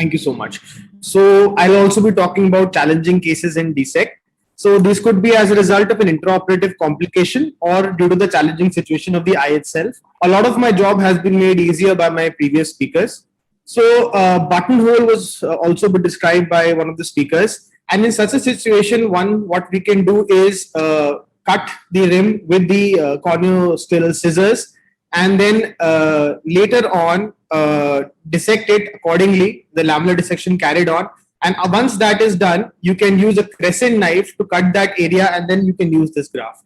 Thank you so much. So I'll also be talking about challenging cases in DSEC. So this could be as a result of an intraoperative complication or due to the challenging situation of the eye itself. A lot of my job has been made easier by my previous speakers. So buttonhole was also been described by one of the speakers. And in such a situation, what we can do is cut the rim with the corneosteral scissors, and then later on dissect it accordingly, the lamellar dissection carried on. And once that is done, you can use a crescent knife to cut that area, and then you can use this graft.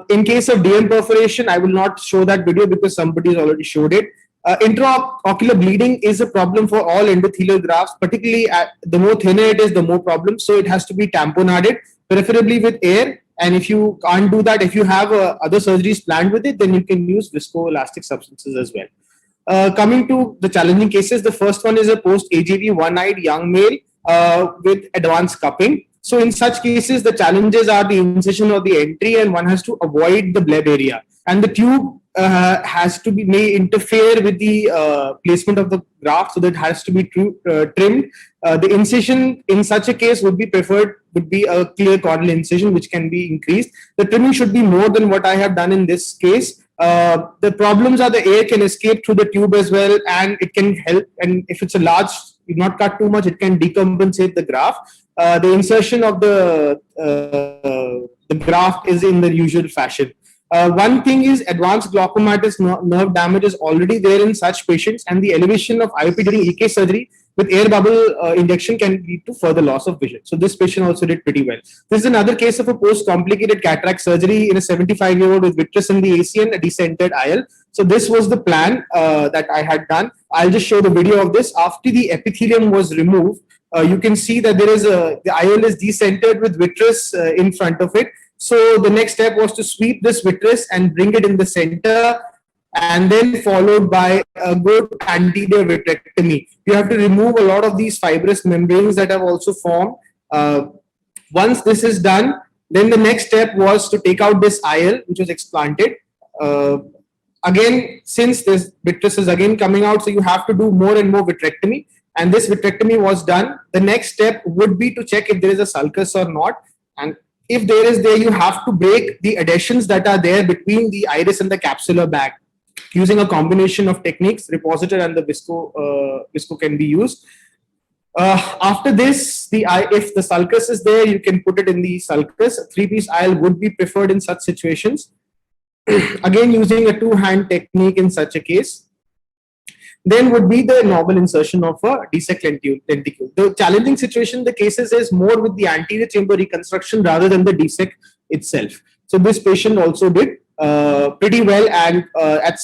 In case of DM perforation, I will not show that video because somebody has already showed it. Intraocular bleeding is a problem for all endothelial grafts, particularly the more thinner it is, the more problem. So it has to be tamponaded, preferably with air. And if you can't do that, if you have other surgeries planned with it, then you can use viscoelastic substances as well. Coming to the challenging cases, the first one is a post-AGV one-eyed young male with advanced cupping. So in such cases, the challenges are the incision of the entry, and one has to avoid the bleb area. And the tube may interfere with the placement of the graft, so that has to be trimmed. The incision in such a case would be preferred, would be a clear corneal incision, which can be increased. The trimming should be more than what I have done in this case. The problems are the air can escape through the tube as well, and it can help. And if it's a large, you not cut too much, it can decompensate the graft. The insertion of the graft is in the usual fashion. One thing is advanced glaucomatous nerve damage is already there in such patients, and the elevation of IOP during EK surgery with air bubble injection can lead to further loss of vision. So this patient also did pretty well. This is another case of a post-complicated cataract surgery in a 75-year-old with vitreous in the AC and a decentered IL. So this was the plan that I had done. I'll just show the video of this. After the epithelium was removed, you can see that there is the IL is decentered with vitreous in front of it. So the next step was to sweep this vitreous and bring it in the center, and then followed by a good anterior vitrectomy. You have to remove a lot of these fibrous membranes that have also formed. Once this is done, then the next step was to take out this IL, which was explanted. Again, since this vitreous is again coming out, so you have to do more and more vitrectomy. And this vitrectomy was done. The next step would be to check if there is a sulcus or not. And if there is, you have to break the adhesions that are there between the iris and the capsular bag using a combination of techniques. Repositor and the visco can be used. After this, if the sulcus is there, you can put it in the sulcus. A 3-piece IL would be preferred in such situations. Again, using a 2-hand technique in such a case. Then would be the normal insertion of a DSEC lenticule. The challenging situation, the cases is more with the anterior chamber reconstruction rather than the DSEC itself. So this patient also did pretty well, and at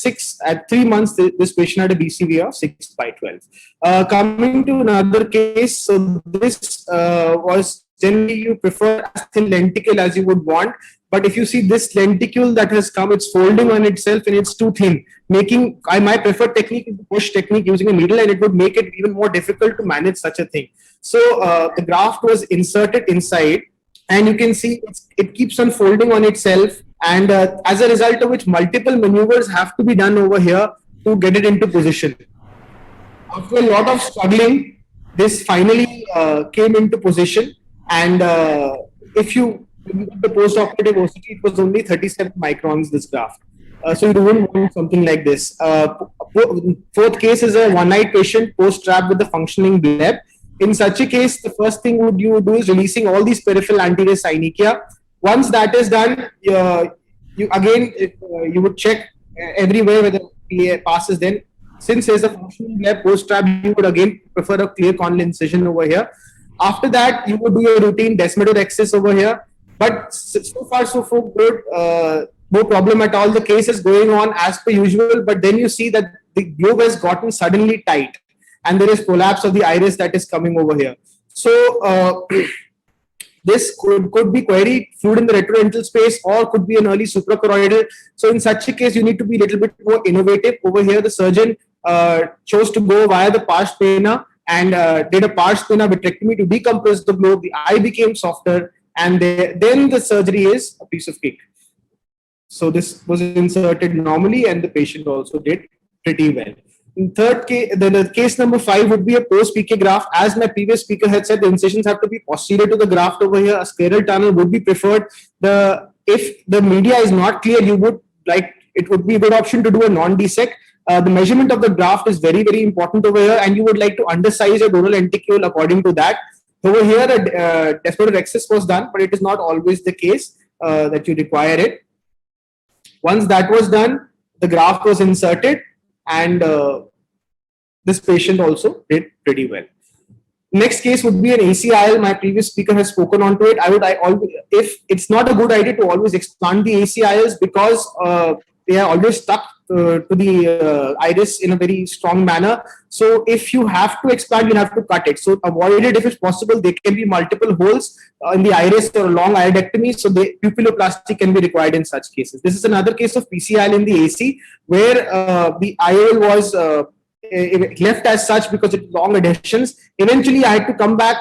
3 months, this patient had a BCV of 6/12. Coming to another case, so this was generally you prefer as thin lenticle as you would want. But if you see this lenticule that has come, it's folding on itself and it's too thin, making my preferred technique is the push technique using a needle, and it would make it even more difficult to manage such a thing. So the graft was inserted inside, and you can see it keeps on folding on itself, and as a result of which multiple maneuvers have to be done over here to get it into position. After a lot of struggling, this finally came into position, and if you the post-operative OCT, it was only 37 microns, this graft. So you don't want something like this. Fourth case is a one-eyed patient post-trap with the functioning bleb. In such a case, the first thing you do is releasing all these peripheral anterior synechia. Once that is done, you would check everywhere whether PA passes. Then, since there's a functioning bleb post-trap, you would again prefer a clear corneal incision over here. After that, you would do your routine desmodorexis over here. But so far, so good. No problem at all. The case is going on as per usual. But then you see that the globe has gotten suddenly tight, and there is prolapse of the iris that is coming over here. So this could be query fluid in the retrodental space, or could be an early suprachoroidal. So in such a case, you need to be a little bit more innovative. Over here, the surgeon chose to go via the pars plana and did a pars plana vitrectomy to decompress the globe. The eye became softer. And then the surgery is a piece of cake. So this was inserted normally, and the patient also did pretty well. third case, the case number 5 would be a post PK graft. As my previous speaker had said, the incisions have to be posterior to the graft over here. A scleral tunnel would be preferred. If the media is not clear, you would like it would be a good option to do a non-dissect. The measurement of the graft is very, very important over here, and you would like to undersize your dural lenticule according to that. Over here, a desmoidorhexis was done, but it is not always the case that you require it. Once that was done, the graft was inserted, and this patient also did pretty well. Next case would be an ACIL. My previous speaker has spoken on to it. If it's not a good idea to always explant the ACILs because they are always stuck to the iris in a very strong manner. So if you have to explant, you have to cut it. So avoid it if it's possible. There can be multiple holes in the iris or a long iridectomy. So the pupilloplasty can be required in such cases. This is another case of PCIL in the AC where the IOL was left as such because it's long adhesions. Eventually, I had to come back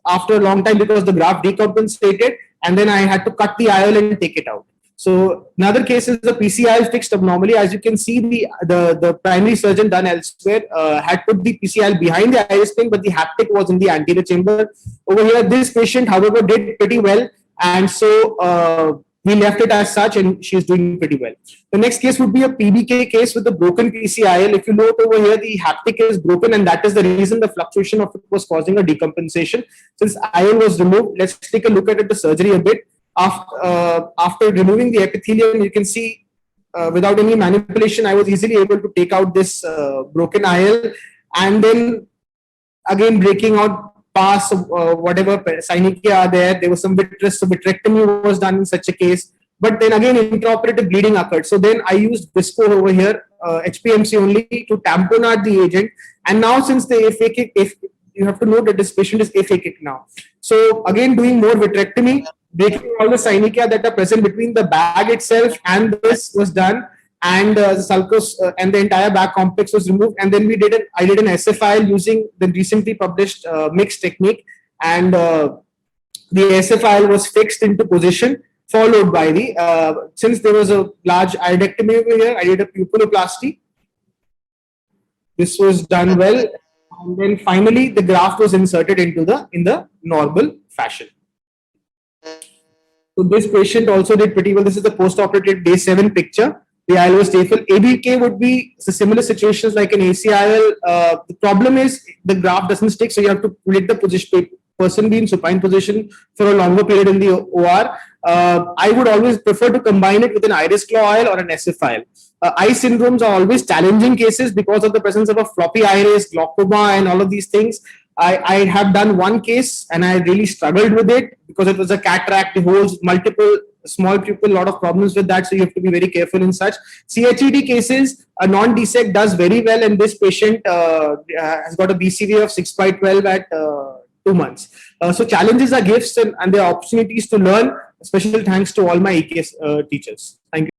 after a long time because the graft decompensated, and then I had to cut the IOL and take it out. So another case is the PCIL fixed abnormally. As you can see, the primary surgeon done elsewhere had put the PCIL behind the iris plane, but the haptic was in the anterior chamber. Over here, this patient, however, did pretty well, and so we left it as such, and she's doing pretty well. The next case would be a PBK case with a broken PCIL. If you note over here, the haptic is broken, and that is the reason the fluctuation of it was causing a decompensation. Since IOL was removed, let's take a look at the surgery a bit. After removing the epithelium, you can see without any manipulation, I was easily able to take out this broken IOL, and then again breaking out pus, whatever synechiae are there. There was some vitreous, so vitrectomy was done in such a case. But then again, intraoperative bleeding occurred. So then I used visco over here, HPMC only, to tamponade the agent. And now since the if you have to note that this patient is aphakic now. So again, doing more vitrectomy, breaking all the synechiae that are present between the bag itself and this was done. And the sulcus and the entire back complex was removed. And then I did an SFIL using the recently published mixed technique. And the SFIL was fixed into position, followed by since there was a large iridectomy over here, I did a pupilloplasty. This was done well. And then finally, the graft was inserted in the normal fashion. So this patient also did pretty well. This is the post-operative day 7 picture. The IOL was stable. ABK would be similar situations like an ACIL. The problem is the graft doesn't stick, so you have to let the person be in supine position for a longer period in the OR. I would always prefer to combine it with an iris claw IOL or an SFIL. Eye syndromes are always challenging cases because of the presence of a floppy iris, glaucoma, and all of these things. I have done one case and I really struggled with it because it was a cataract, it holds multiple small pupil, a lot of problems with that, so you have to be very careful in such. CHED cases, a non-DSEC does very well, and this patient has got a BCVA of 6/12 at 2 months. So challenges are gifts and there are opportunities to learn. Special thanks to all my EKS teachers. Thank you.